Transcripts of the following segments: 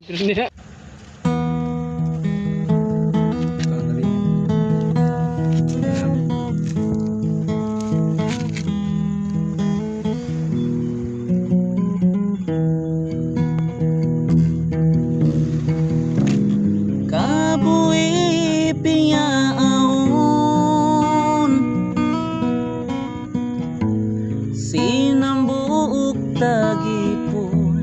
Tidak. Kabuhi piyaon sinambuok tagipon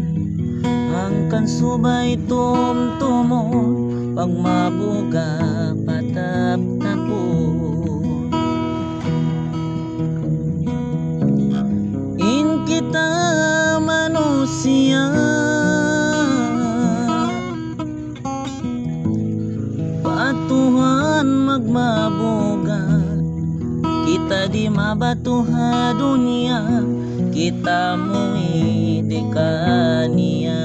hangkan subay tumtumon pag mabuga patap tapon in kita manusia Tuhan magmaboga kita di mabatuha dunia kita mu'i dekania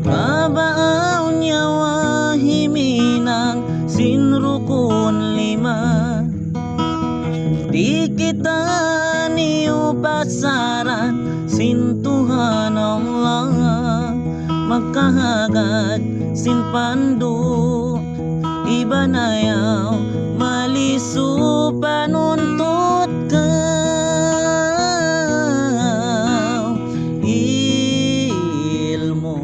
babaaw nyawa himinang sinrukun lima di kita niyo pasaran sintuhan Allah magkahagad sinpando iba na yaw maliso panuntut ka ilmo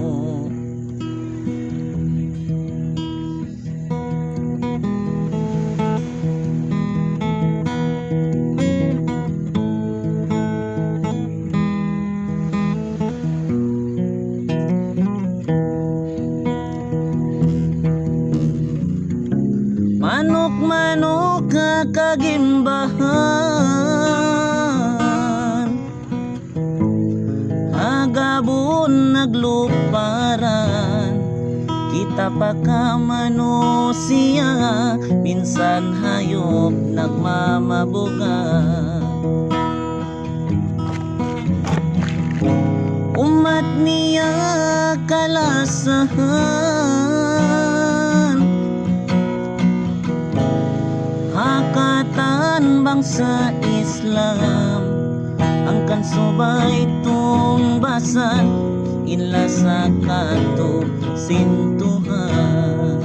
manok-manok kakagimbahan agabon nagluparan kita pa ka manusia minsan hayop nagmamabuga umat niya kalasahan hakatan bangsa Islam angkan subay tumbasan inla sa kanto sintuhan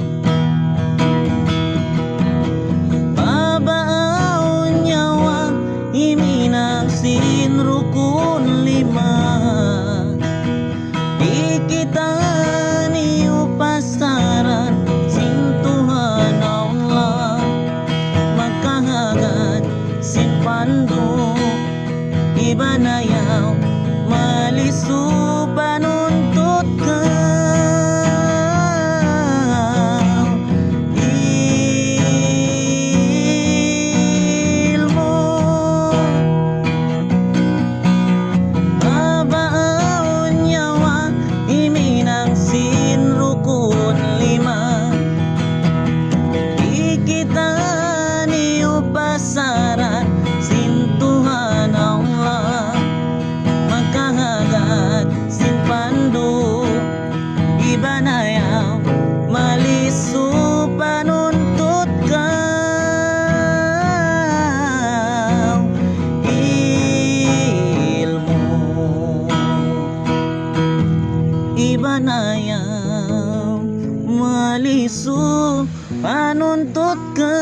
babaaw nyawa iminang sinrukun lima di kita niyo pasaran sintuhan Allah magkahagad sinpando iba na yaw maliso panuntut ka ilmo babaaw nyawa iminang sinrukun lima di kita pasaran sintuhan Allah magkahagad sinpando iba na yaw maliso panuntut ka ilmo iba na yaw maliso panuntut ka